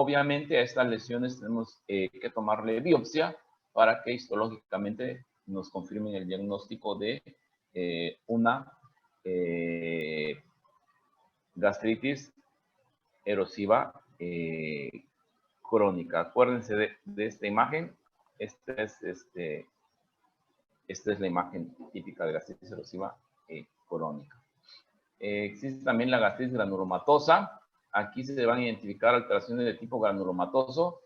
obviamente a estas lesiones tenemos que tomarle biopsia para que histológicamente nos confirmen el diagnóstico de una gastritis erosiva crónica. Acuérdense de esta imagen. Esta es la imagen típica de gastritis erosiva crónica. Existe también la gastritis granulomatosa. Aquí se van a identificar alteraciones de tipo granulomatoso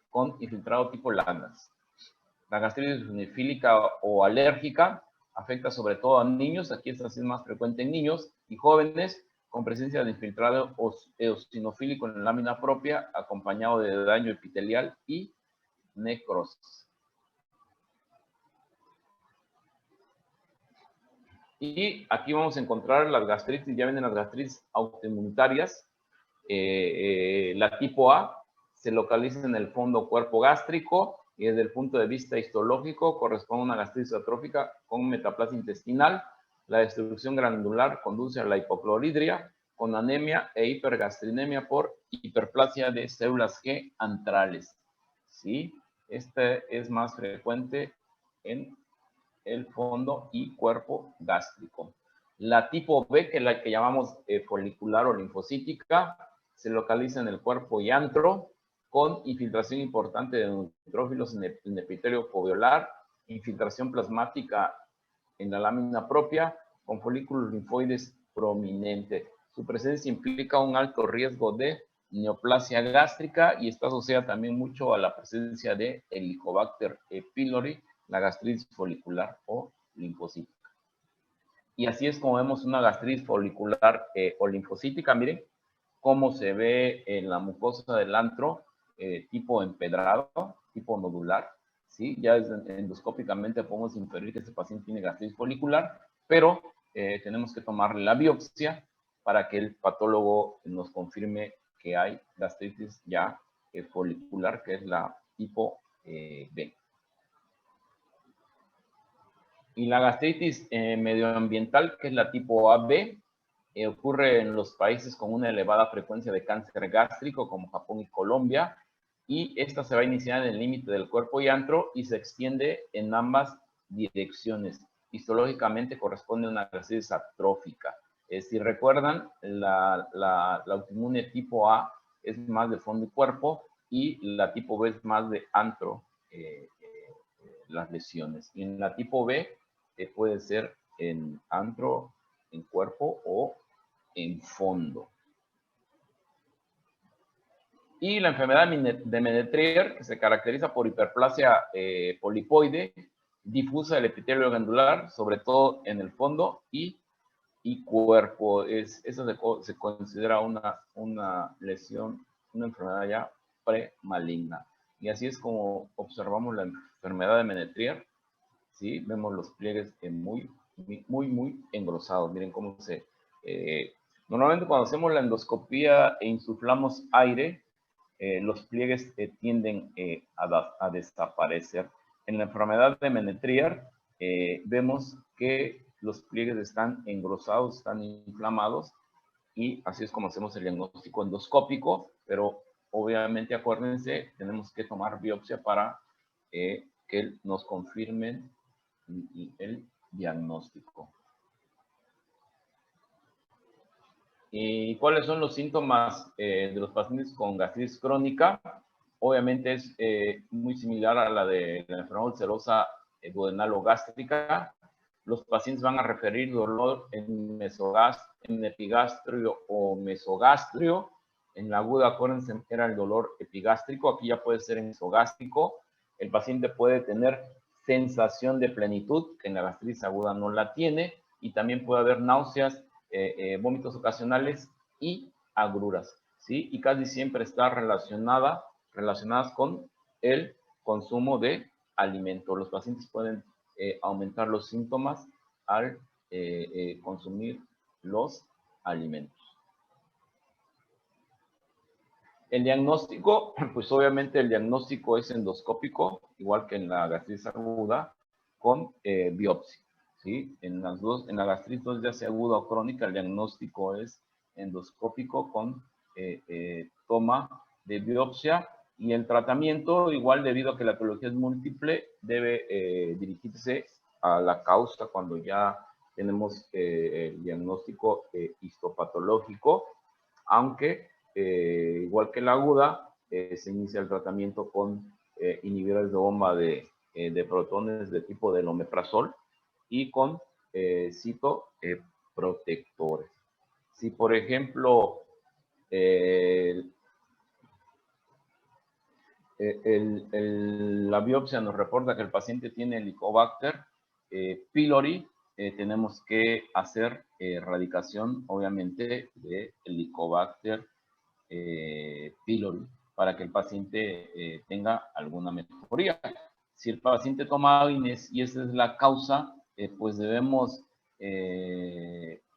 con infiltrado tipo Langas. La gastritis eosinofílica o alérgica afecta sobre todo a niños. Aquí esta es más frecuente en niños y jóvenes con presencia de infiltrado eosinofílico en la lámina propia, acompañado de daño epitelial y necrosis. Y aquí vamos a encontrar las gastritis, ya vienen las gastritis autoinmunitarias. La tipo A se localiza en el fondo cuerpo gástrico y desde el punto de vista histológico corresponde a una gastritis atrófica con metaplasia intestinal. La destrucción granular conduce a la hipocloridria con anemia e hipergastrinemia por hiperplasia de células G antrales. ¿Sí? Este es más frecuente en el fondo y cuerpo gástrico. La tipo B, que es la que llamamos folicular o linfocítica, se localiza en el cuerpo y antro, con infiltración importante de neutrófilos en el epitelio foveolar, infiltración plasmática en la lámina propia, con folículos linfoides prominentes. Su presencia implica un alto riesgo de neoplasia gástrica y está asociada también mucho a la presencia de Helicobacter pylori, la gastritis folicular o linfocítica. Y así es como vemos una gastritis folicular o linfocítica. Miren cómo se ve en la mucosa del antro, tipo empedrado, tipo nodular. ¿Sí? Ya endoscópicamente podemos inferir que este paciente tiene gastritis folicular, pero tenemos que tomarle la biopsia para que el patólogo nos confirme que hay gastritis ya folicular, que es la tipo B. Y la gastritis medioambiental, que es la tipo AB, ocurre en los países con una elevada frecuencia de cáncer gástrico, como Japón y Colombia, y esta se va a iniciar en el límite del cuerpo y antro y se extiende en ambas direcciones. Histológicamente corresponde a una gastritis atrófica. Si recuerdan, la autoinmune tipo A es más de fondo y cuerpo y la tipo B es más de antro, las lesiones. Y en la tipo B puede ser en antro, en cuerpo o en fondo. Y la enfermedad de Menetrier, que se caracteriza por hiperplasia polipoide, difusa del epitelio glandular, sobre todo en el fondo y cuerpo. Eso se considera una lesión, una enfermedad ya premaligna. Y así es como observamos la enfermedad de Menetrier. ¿Sí? Vemos los pliegues muy engrosados. Miren cómo se... normalmente cuando hacemos la endoscopía e insuflamos aire, los pliegues tienden a desaparecer. En la enfermedad de Menetrier vemos que los pliegues están engrosados, están inflamados, y así es como hacemos el diagnóstico endoscópico, pero obviamente acuérdense, tenemos que tomar biopsia para que nos confirmen el diagnóstico. ¿Y cuáles son los síntomas de los pacientes con gastritis crónica? Obviamente es muy similar a la de la enfermedad ulcerosa duodenal o gástrica. Los pacientes van a referir dolor en epigastrio o mesogastrio. En la aguda, acuérdense, era el dolor epigástrico. Aquí ya puede ser en mesogástrico. El paciente puede tener sensación de plenitud, que en la gastritis aguda no la tiene, y también puede haber náuseas, vómitos ocasionales y agruras, ¿sí? Y casi siempre está relacionadas con el consumo de alimento. Los pacientes pueden aumentar los síntomas al consumir los alimentos. El diagnóstico, pues obviamente el diagnóstico es endoscópico, igual que en la gastritis aguda, con biopsia. ¿Sí? En la gastritis ya sea aguda o crónica, el diagnóstico es endoscópico con toma de biopsia, y el tratamiento, igual debido a que la etiología es múltiple, debe dirigirse a la causa cuando ya tenemos el diagnóstico histopatológico, aunque igual que la aguda, se inicia el tratamiento con inhibidores de bomba de protones de tipo del omeprazol y con citoprotectores. Si, por ejemplo, la biopsia nos reporta que el paciente tiene Helicobacter pylori, tenemos que hacer erradicación, obviamente, de Helicobacter pylori para que el paciente tenga alguna mejoría. Si el paciente toma AINES y esa es la causa, pues debemos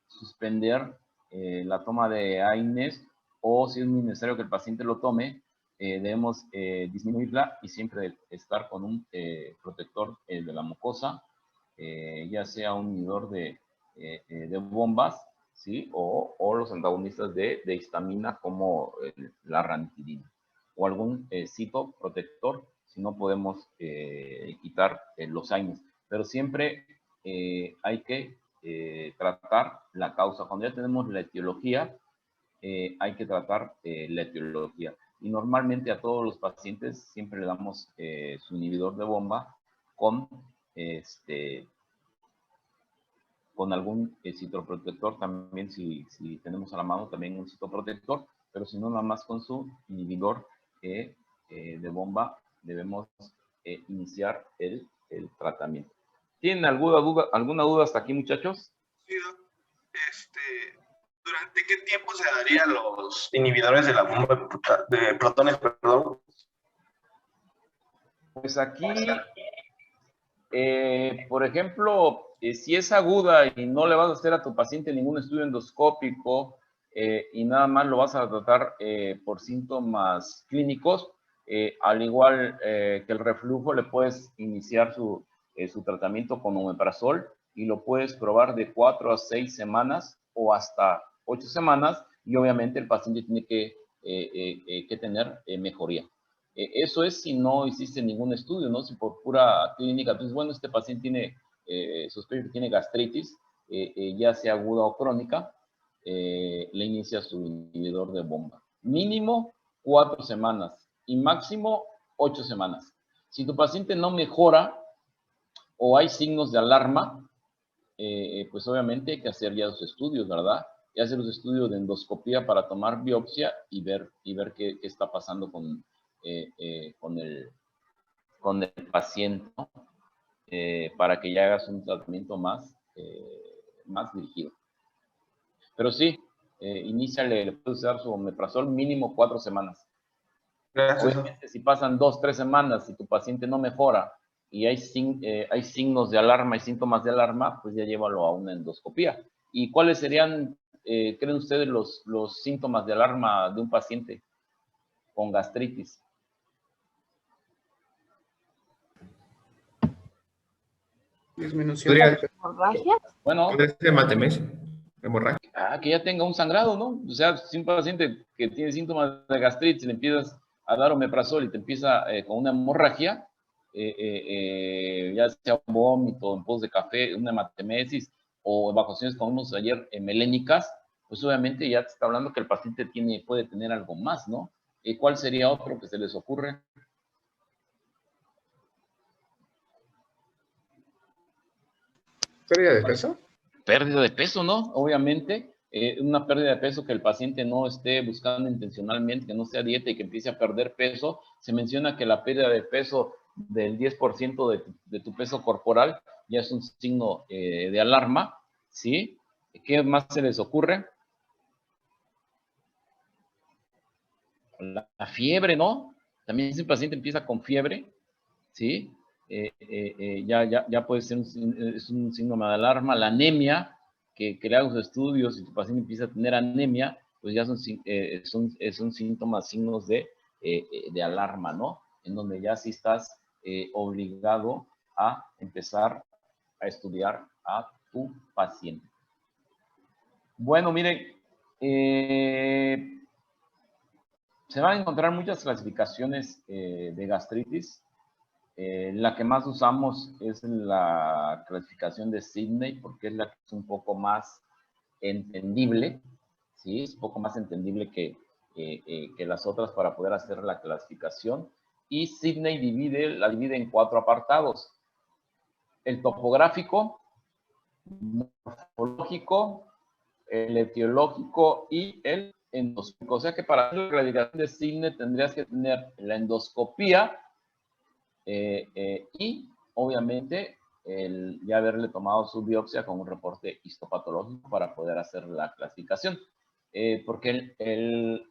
suspender la toma de AINES, o si es necesario que el paciente lo tome, debemos disminuirla y siempre estar con un protector de la mucosa, ya sea un inhibidor de bombas, ¿sí? O los antagonistas de histamina como la ranitidina, o algún citoprotector si no podemos quitar los AINES. Pero siempre hay que tratar la causa. Cuando ya tenemos la etiología, hay que tratar la etiología. Y normalmente a todos los pacientes siempre le damos su inhibidor de bomba con con algún citoprotector también, si tenemos a la mano también un citoprotector, pero si no, nada más con su inhibidor de bomba debemos iniciar el tratamiento. ¿Tienen alguna duda hasta aquí, muchachos? Sí, ¿durante qué tiempo se darían los inhibidores de la bomba de protones, perdón? Pues aquí, por ejemplo, si es aguda y no le vas a hacer a tu paciente ningún estudio endoscópico y nada más lo vas a tratar por síntomas clínicos, al igual que el reflujo, le puedes iniciar su tratamiento con omeprazol y lo puedes probar de 4 a 6 semanas o hasta 8 semanas, y obviamente el paciente tiene que tener mejoría. Eso es si no hiciste ningún estudio, ¿no? Si por pura clínica, pues bueno, este paciente tiene, sospecho que tiene gastritis, ya sea aguda o crónica, le inicia su inhibidor de bomba. Mínimo 4 semanas y máximo 8 semanas. Si tu paciente no mejora o hay signos de alarma, pues obviamente hay que hacer ya los estudios, ¿verdad? Y hacer los estudios de endoscopía para tomar biopsia y ver qué está pasando con el paciente, ¿no? Para que ya hagas un tratamiento más dirigido. Pero sí, le puedes dar su omeprazol mínimo 4 semanas. Gracias. Obviamente, si pasan 2, 3 semanas y tu paciente no mejora y hay signos de alarma y síntomas de alarma, pues ya llévalo a una endoscopía. ¿Y cuáles serían, creen ustedes, los síntomas de alarma de un paciente con gastritis? Disminución de hemorragia. Bueno, hemorragia. Que ya tenga un sangrado, ¿no? O sea, si un paciente que tiene síntomas de gastritis le empiezas a dar omeprazol y te empieza con una hemorragia, ya sea vómito, en pos de café, una hematemesis o evacuaciones como vimos ayer melénicas, pues obviamente ya te está hablando que el paciente puede tener algo más, ¿no? ¿Cuál sería otro que se les ocurre? ¿Pérdida de peso? Pérdida de peso, ¿no? Obviamente, una pérdida de peso que el paciente no esté buscando intencionalmente, que no sea dieta y que empiece a perder peso. Se menciona que la pérdida de peso del 10% de tu peso corporal ya es un signo de alarma, ¿sí? ¿Qué más se les ocurre? La fiebre, ¿no? También si el paciente empieza con fiebre, ¿sí? Ya puede ser es un síndrome de alarma. La anemia, que le hago estudios y tu paciente empieza a tener anemia, pues ya son síntomas, signos de alarma, ¿no? En donde ya sí estás obligado a empezar a estudiar a tu paciente. Bueno, miren, Se van a encontrar muchas clasificaciones de gastritis. La que más usamos es la clasificación de Sidney, porque es la que es un poco más entendible, ¿sí? Es un poco más entendible que las otras para poder hacer la clasificación. Y Sidney la divide en 4 apartados. El topográfico, morfológico, el etiológico y el endoscópico. O sea que para hacer la clasificación de Sidney tendrías que tener la endoscopía y obviamente ya haberle tomado su biopsia con un reporte histopatológico para poder hacer la clasificación. Porque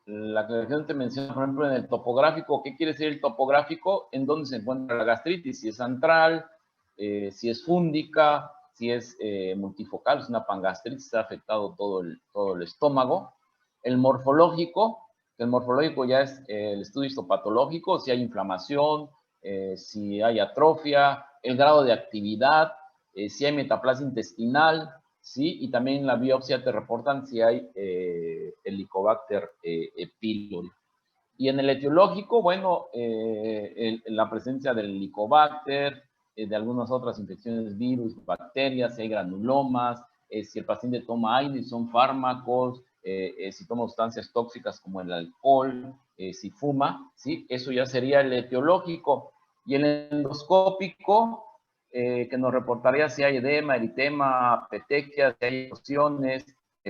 la clasificación te menciona, por ejemplo, en el topográfico. ¿Qué quiere decir el topográfico? En dónde se encuentra la gastritis, si es antral, si es fúndica, si es multifocal, es una pangastritis, está afectado todo el estómago. El morfológico, que el morfológico ya es el estudio histopatológico, si hay inflamación, si hay atrofia, el grado de actividad, si hay metaplasia intestinal, ¿sí? Y también en la biopsia te reportan si hay Helicobacter pylori. Y en el etiológico, bueno, la presencia del Helicobacter, de algunas otras infecciones, virus, bacterias, si hay granulomas, si el paciente toma aire, si son fármacos, si toma sustancias tóxicas como el alcohol, si fuma, ¿sí? Eso ya sería el etiológico. Y el endoscópico, que nos reportaría si hay edema, eritema, petequias, si hay erosiones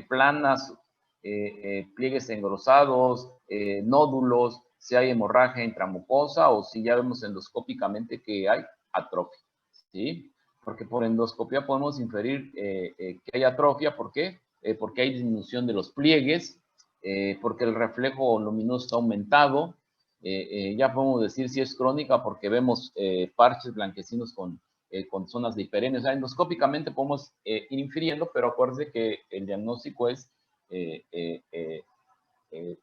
planas, pliegues engrosados, nódulos, si hay hemorragia intramucosa o si ya vemos endoscópicamente que hay atrofia, ¿sí? Porque por endoscopia podemos inferir que hay atrofia. ¿Por qué? Porque hay disminución de los pliegues, porque el reflejo luminoso está aumentado. Ya podemos decir si es crónica porque vemos parches blanquecinos con zonas de hiperemia. O sea, endoscópicamente podemos ir infiriendo, pero acuérdense que el diagnóstico es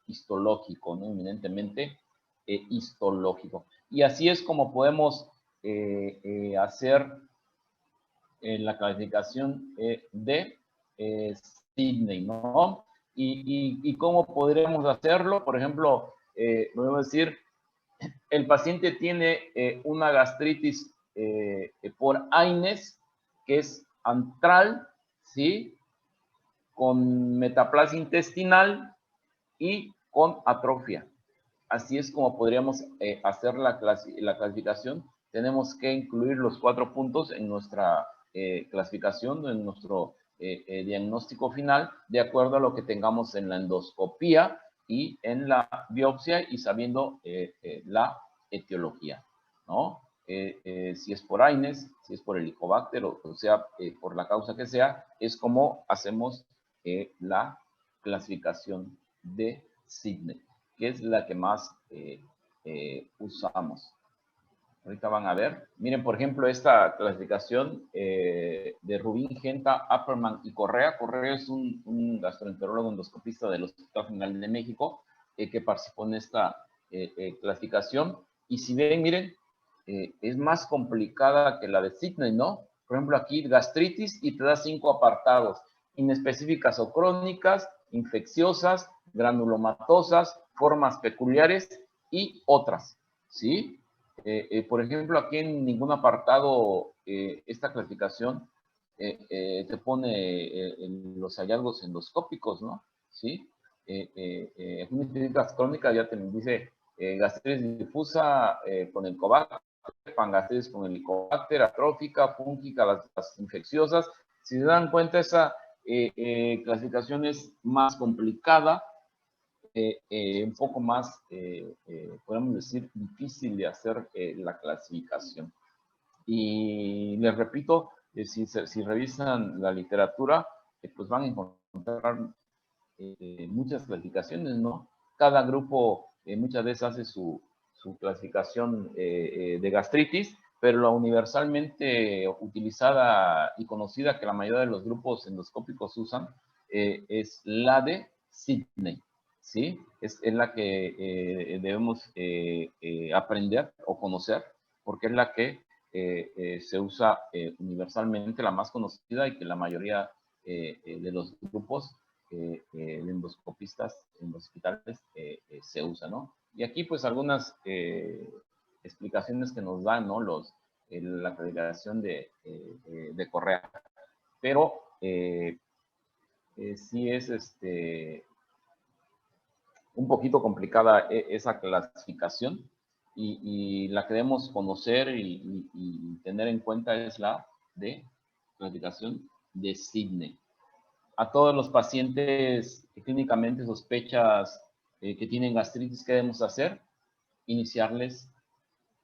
histológico, ¿no? Eminentemente histológico. Y así es como podemos hacer la clasificación de Sidney, ¿no? Y cómo podríamos hacerlo. Por ejemplo, podemos decir, el paciente tiene una gastritis por AINES, que es antral, ¿sí? Con metaplasia intestinal y con atrofia. Así es como podríamos hacer la clasificación. Tenemos que incluir los 4 puntos en nuestra clasificación, en nuestro diagnóstico final, de acuerdo a lo que tengamos en la endoscopía y en la biopsia y sabiendo la etiología, ¿no? Si es por AINES, si es por Helicobacter, o sea, por la causa que sea, es como hacemos la clasificación de Sidney, que es la que más usamos. Ahorita van a ver. Miren, por ejemplo, esta clasificación de Rubín, Genta, Apperman y Correa. Correa es un gastroenterólogo endoscopista del Hospital General de México que participó en esta clasificación. Y si ven, miren, es más complicada que la de Sidney, ¿no? Por ejemplo, aquí gastritis y te da 5 apartados: inespecíficas o crónicas, infecciosas, granulomatosas, formas peculiares y otras, ¿sí? Por ejemplo, aquí en ningún apartado esta clasificación te pone los hallazgos endoscópicos, ¿no? ¿Sí? Específicas crónicas ya te dice gastritis difusa con el Helicobacter, pangastritis con el Helicobacter, atrófica, fúngica, las infecciosas. Si se dan cuenta, esa clasificación es más complicada, un poco más, podemos decir, difícil de hacer la clasificación. Y les repito, si revisan la literatura, pues van a encontrar muchas clasificaciones, ¿no? Cada grupo muchas veces hace su clasificación de gastritis, pero la universalmente utilizada y conocida que la mayoría de los grupos endoscópicos usan es la de Sidney, ¿sí? Es la que debemos aprender o conocer, porque es la que se usa universalmente, la más conocida y que la mayoría de los grupos endoscopistas en los hospitales se usa, ¿no? Y aquí pues algunas explicaciones que nos dan, ¿no? La acreditación de Correa. Pero sí es un poquito complicada esa clasificación y la que debemos conocer y tener en cuenta es la de clasificación de Sidney. A todos los pacientes que clínicamente sospechas que tienen gastritis, ¿qué debemos hacer? Iniciarles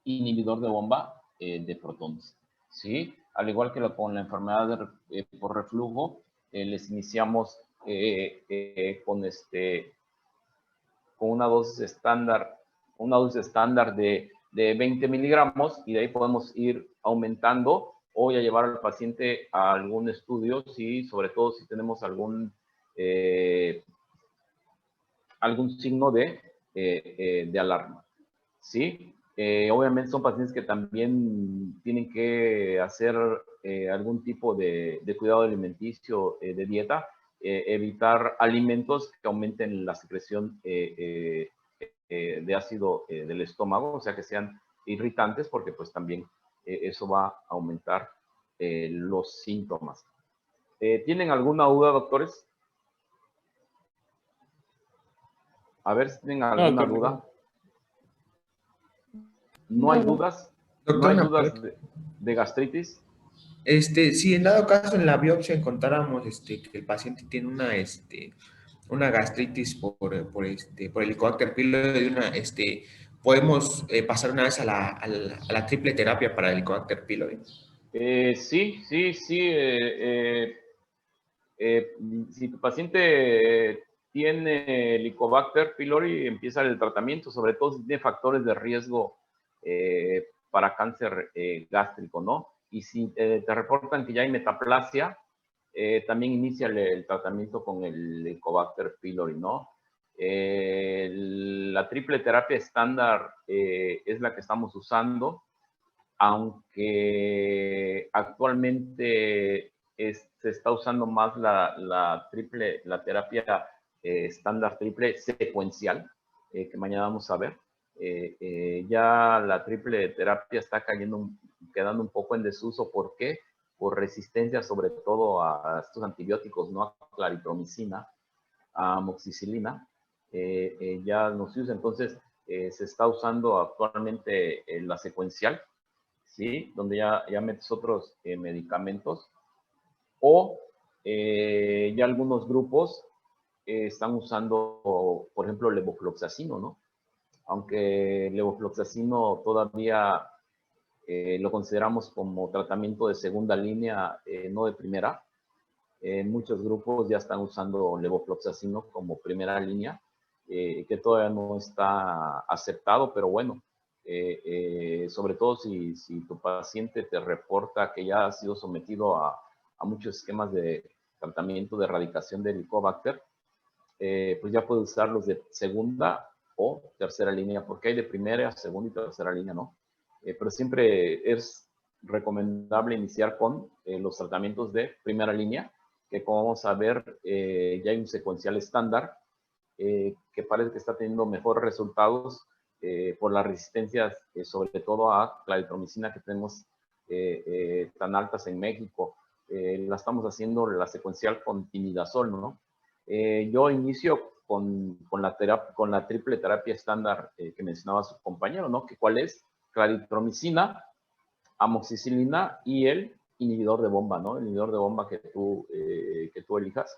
inhibidor de bomba de protones, ¿sí? Al igual que con la enfermedad por reflujo, les iniciamos con una dosis estándar de 20 miligramos y de ahí podemos ir aumentando o ya llevar al paciente a algún estudio, ¿sí? Sobre todo si tenemos algún signo de alarma, ¿sí? Obviamente son pacientes que también tienen que hacer algún tipo de cuidado alimenticio, de dieta, evitar alimentos que aumenten la secreción de ácido del estómago, o sea, que sean irritantes, porque pues también eso va a aumentar los síntomas. ¿Tienen alguna duda, doctores? A ver si tienen alguna duda. ¿No hay dudas? ¿No hay dudas de gastritis? Si en dado caso en la biopsia encontráramos que el paciente tiene una gastritis por Helicobacter pylori, podemos pasar una vez a la triple terapia para Helicobacter pylori. Sí. Si tu paciente tiene Helicobacter pylori, empieza el tratamiento, sobre todo si tiene factores de riesgo para cáncer gástrico, ¿no? Y si te reportan que ya hay metaplasia, también inicia el tratamiento con el Helicobacter pylori, ¿no? La triple terapia estándar es la que estamos usando, aunque actualmente se está usando más la terapia estándar triple secuencial, que mañana vamos a ver. Ya la triple terapia está quedando un poco en desuso. ¿Por qué? Por resistencia sobre todo a estos antibióticos, ¿no? A claritromicina, a amoxicilina, ya no se usa. Entonces, se está usando actualmente la secuencial, ¿sí? Donde ya metes otros medicamentos. O ya algunos grupos están usando, por ejemplo, levofloxacino, ¿no? Aunque levofloxacino todavía lo consideramos como tratamiento de segunda línea, no de primera. Muchos grupos ya están usando levofloxacino como primera línea, que todavía no está aceptado, pero bueno, sobre todo si tu paciente te reporta que ya ha sido sometido a muchos esquemas de tratamiento de erradicación de Helicobacter, pues ya puede usarlos de segunda o tercera línea, porque hay de primera, segunda y tercera línea, ¿no? Pero siempre es recomendable iniciar con los tratamientos de primera línea, que como vamos a ver, ya hay un secuencial estándar que parece que está teniendo mejores resultados por las resistencias, sobre todo a claritromicina que tenemos tan altas en México. La estamos haciendo la secuencial con timidazol, ¿no? Yo inicio con la triple terapia estándar que mencionaba su compañero, ¿no? ¿Cuál es? Claritromicina, amoxicilina y el inhibidor de bomba, ¿no? El inhibidor de bomba que tú elijas.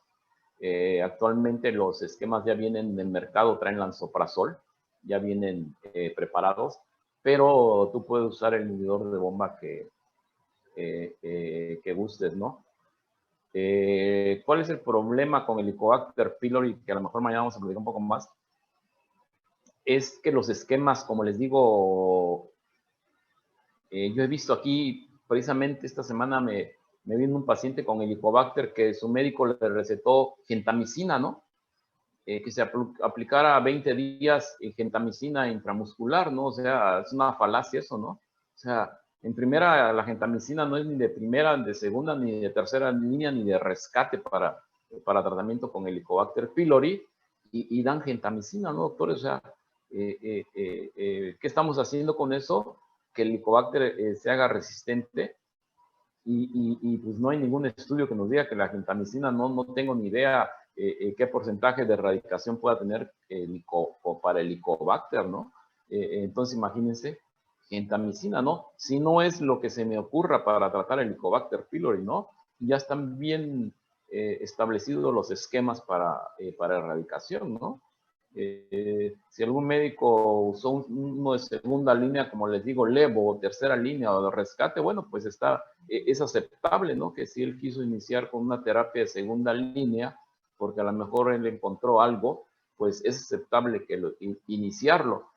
Actualmente los esquemas ya vienen en el mercado, traen lansoprazol, ya vienen preparados, pero tú puedes usar el inhibidor de bomba que gustes, ¿no? ¿Cuál es el problema con el Helicobacter pylori? Que a lo mejor mañana vamos a platicar un poco más. Es que los esquemas, como les digo, yo he visto aquí, precisamente esta semana me vino un paciente con Helicobacter que su médico le recetó gentamicina, ¿no? Que se aplicara 20 días gentamicina intramuscular, ¿no? O sea, es una falacia eso, ¿no? O sea, en primera, la gentamicina no es ni de primera, ni de segunda, ni de tercera línea, ni de rescate para para tratamiento con Helicobacter pylori y dan gentamicina, ¿no, doctores? O sea, ¿qué estamos haciendo con eso? Que el Helicobacter se haga resistente y pues no hay ningún estudio que nos diga que la gentamicina, no tengo ni idea qué porcentaje de erradicación pueda tener para el Helicobacter, ¿no? Entonces imagínense, gentamicina, ¿no? Si no es lo que se me ocurra para tratar el Helicobacter pylori, ¿no? Ya están bien establecidos los esquemas para erradicación, ¿no? Si algún médico usó uno de segunda línea, como les digo, levo, o tercera línea o de rescate, bueno, pues es aceptable, ¿no? Que si él quiso iniciar con una terapia de segunda línea, porque a lo mejor él encontró algo, pues es aceptable iniciarlo.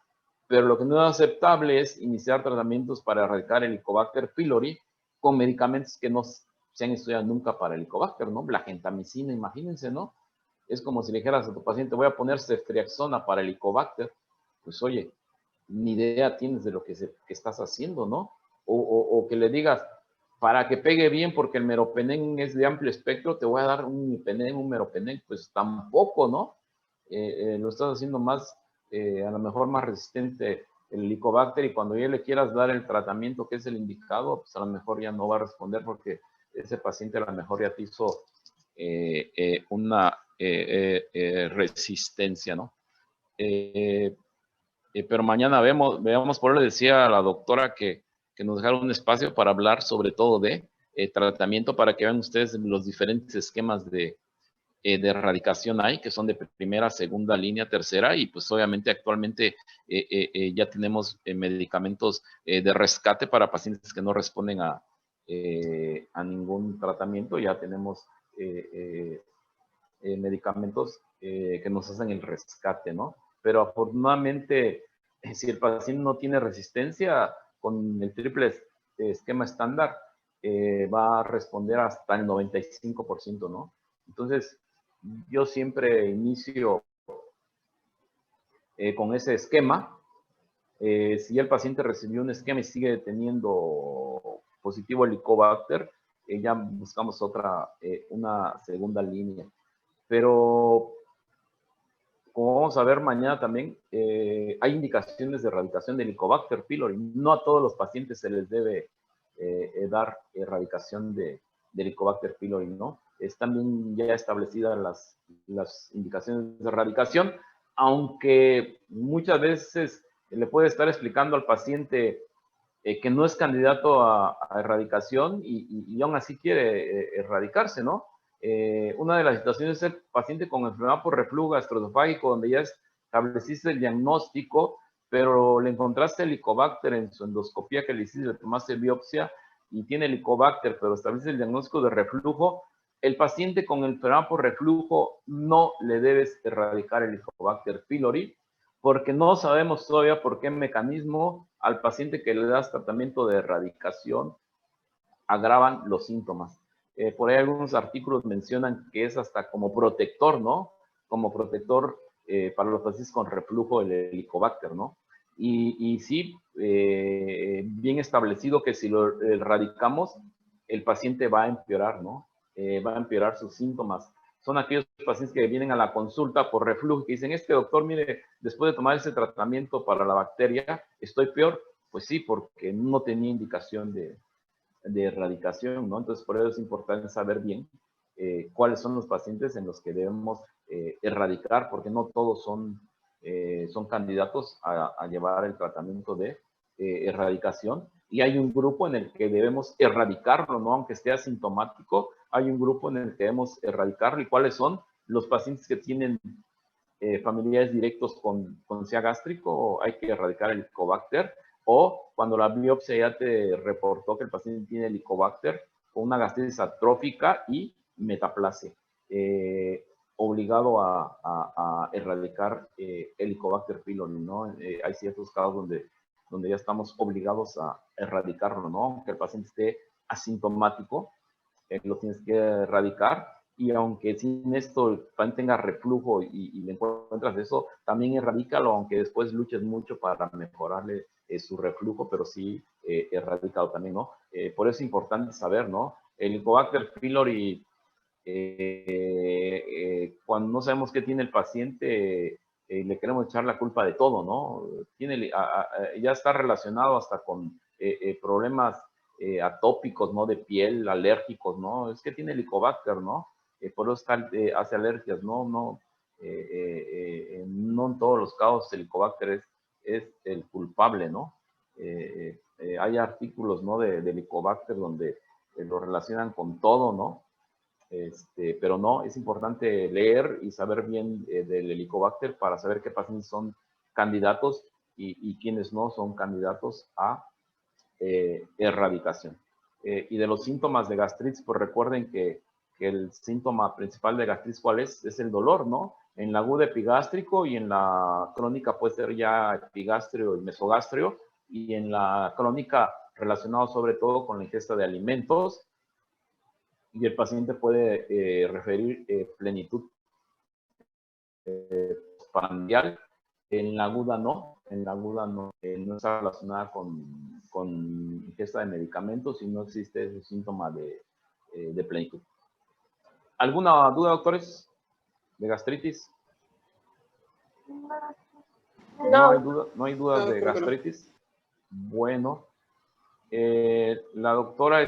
Pero lo que no es aceptable es iniciar tratamientos para erradicar el Helicobacter pylori con medicamentos que no se han estudiado nunca para el Helicobacter, ¿no? La gentamicina, imagínense, ¿no? Es como si le dijeras a tu paciente, voy a poner ceftriaxona para el Helicobacter. Pues oye, ni idea tienes de lo que estás haciendo, ¿no? O que le digas, para que pegue bien, porque el meropenem es de amplio espectro, te voy a dar un imipenem, un meropenem, pues tampoco, ¿no? Lo estás haciendo más, a lo mejor más resistente el Helicobacter, y cuando ya le quieras dar el tratamiento que es el indicado, pues a lo mejor ya no va a responder porque ese paciente a lo mejor ya te hizo una resistencia, ¿no? Pero mañana veamos, por eso le decía a la doctora que nos dejara un espacio para hablar sobre todo de tratamiento, para que vean ustedes los diferentes esquemas de erradicación hay, que son de primera, segunda línea, tercera, y pues obviamente actualmente ya tenemos medicamentos de rescate para pacientes que no responden a ningún tratamiento. Ya tenemos medicamentos que nos hacen el rescate, ¿no? Pero afortunadamente, si el paciente no tiene resistencia, con el triple esquema estándar, va a responder hasta el 95%, ¿no? Entonces, yo siempre inicio con ese esquema. Si el paciente recibió un esquema y sigue teniendo positivo Helicobacter, ya buscamos una segunda línea. Pero, como vamos a ver mañana también, hay indicaciones de erradicación del Helicobacter pylori. No a todos los pacientes se les debe dar erradicación de Helicobacter pylori, ¿no? Están bien ya establecidas las indicaciones de erradicación, aunque muchas veces le puede estar explicando al paciente que no es candidato a erradicación y aún así quiere erradicarse, ¿no? Una de las situaciones es el paciente con enfermedad por reflujo gastroesofágico, donde ya estableciste el diagnóstico, pero le encontraste Helicobacter en su endoscopía que le hiciste, le tomaste biopsia y tiene Helicobacter, pero establece el diagnóstico de reflujo. El paciente con enfermedad por reflujo no le debes erradicar el Helicobacter pylori, porque no sabemos todavía por qué mecanismo al paciente que le das tratamiento de erradicación agravan los síntomas. Por ahí algunos artículos mencionan que es hasta como protector, ¿no? Como protector para los pacientes con reflujo del Helicobacter, ¿no? Y sí, bien establecido que si lo erradicamos, el paciente va a empeorar, ¿no? Va a empeorar sus síntomas. Son aquellos pacientes que vienen a la consulta por reflujo y que dicen, doctor, mire, después de tomar ese tratamiento para la bacteria, estoy peor. Pues sí, porque no tenía indicación de erradicación, ¿no? Entonces, por eso es importante saber bien cuáles son los pacientes en los que debemos erradicar, porque no todos son candidatos a llevar el tratamiento de erradicación. Y hay un grupo en el que debemos erradicarlo, ¿no? Aunque esté asintomático, hay un grupo en el que debemos erradicarlo. ¿Y cuáles son? Los pacientes que tienen familiares directos con SIA gástrico, hay que erradicar el Helicobacter. O cuando la biopsia ya te reportó que el paciente tiene Helicobacter con una gastritis atrófica y metaplasia, obligado a erradicar Helicobacter pylori, ¿no? Hay ciertos casos donde ya estamos obligados a erradicarlo, ¿no? Aunque el paciente esté asintomático, lo tienes que erradicar. Y aunque sin esto el paciente tenga reflujo y le encuentras eso, también erradícalo, aunque después luches mucho para mejorarle su reflujo, pero sí erradicado también, ¿no? Por eso es importante saber, ¿no? El Helicobacter pylori cuando no sabemos qué tiene el paciente, le queremos echar la culpa de todo, ¿no? Ya está relacionado hasta con problemas atópicos, ¿no? De piel, alérgicos, ¿no? Es que tiene Helicobacter, ¿no? Por eso hace alergias, ¿no? No en todos los casos el Helicobacter es el culpable, ¿no? Hay artículos, ¿no? de Helicobacter donde lo relacionan con todo, ¿no? Pero no, es importante leer y saber bien del Helicobacter para saber qué pacientes son candidatos y quiénes no son candidatos a erradicación. Y de los síntomas de gastritis, pues recuerden que el síntoma principal de gastritis, ¿cuál es? Es el dolor, ¿no? En la aguda epigástrico y en la crónica puede ser ya epigastrio y mesogastrio, y en la crónica relacionado sobre todo con la ingesta de alimentos, y el paciente puede referir plenitud prandial. En la aguda no, no está relacionada con ingesta de medicamentos y no existe ese síntoma de plenitud. ¿Alguna duda, doctores, de gastritis? No hay dudas de gastritis. Bueno, la doctora,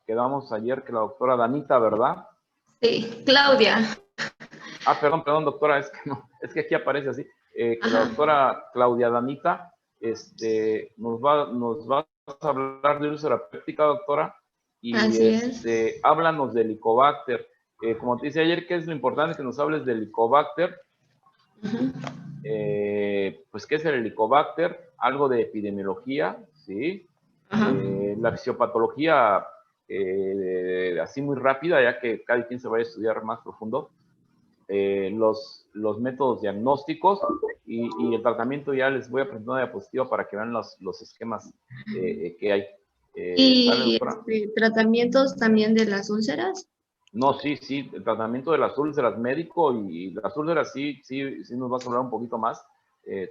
quedamos ayer que la doctora Danita, ¿verdad? Sí, Claudia. Perdón, doctora, es que aquí aparece así, que la doctora Claudia Danita, nos va a hablar de úlcera péptica, doctora, y háblanos del Helicobacter. Como te decía ayer, ¿qué es lo importante que nos hables del Helicobacter? Pues, ¿qué es el Helicobacter? Algo de epidemiología, ¿sí? La fisiopatología, así muy rápida, ya que cada quien se vaya a estudiar más profundo. Los métodos diagnósticos y el tratamiento. Ya les voy a presentar una diapositiva para que vean los esquemas que hay. ¿Y tratamientos también de las úlceras? No, sí, el tratamiento de las úlceras médico y las úlceras sí nos vas a hablar un poquito más.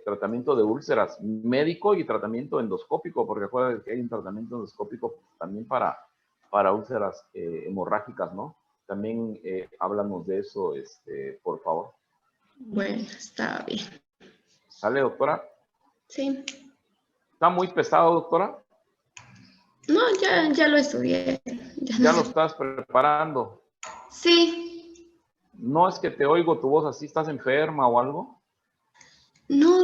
Tratamiento de úlceras médico y tratamiento endoscópico, porque acuérdate que hay un tratamiento endoscópico también para úlceras hemorrágicas, ¿no? También háblanos de eso, por favor. Bueno, está bien. ¿Sale, doctora? Sí. ¿Está muy pesado, doctora? No, ya lo estudié. ¿Ya lo estás preparando? Sí. ¿No es que te oigo tu voz así, estás enferma o algo? No.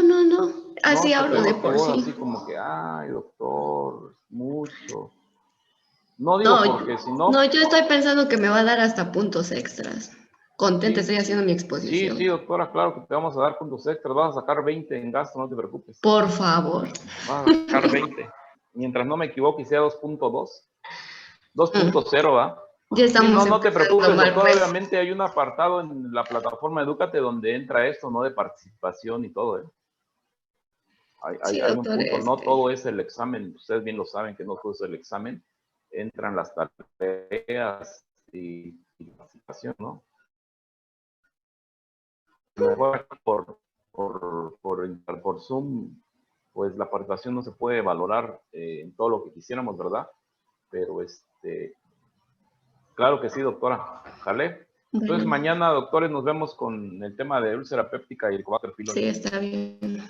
Así no, hablo de por sí. Así como que, ay, doctor, mucho. No digo porque si no... No, yo estoy pensando que me va a dar hasta puntos extras. Contenta, estoy haciendo mi exposición. Sí, doctora, claro que te vamos a dar puntos extras. Vas a sacar 20 en gasto, no te preocupes. Por favor. Vas a sacar 20. Mientras no me equivoque y sea 2.2. 2.0, ¿va? Ya estamos no te preocupes, doctora. Pues. Obviamente hay un apartado en la plataforma Edúcate donde entra esto, ¿no? De participación y todo, ¿eh? Hay un punto, no todo es el examen. Ustedes bien lo saben que no todo es el examen. Entran las tareas y participación, ¿no? Por Zoom, pues la participación no se puede valorar en todo lo que quisiéramos, ¿verdad? Pero claro que sí, doctora. ¿Sale? Bueno. Entonces mañana, doctores, nos vemos con el tema de úlcera péptica y el Helicobacter pylori. Sí, está bien.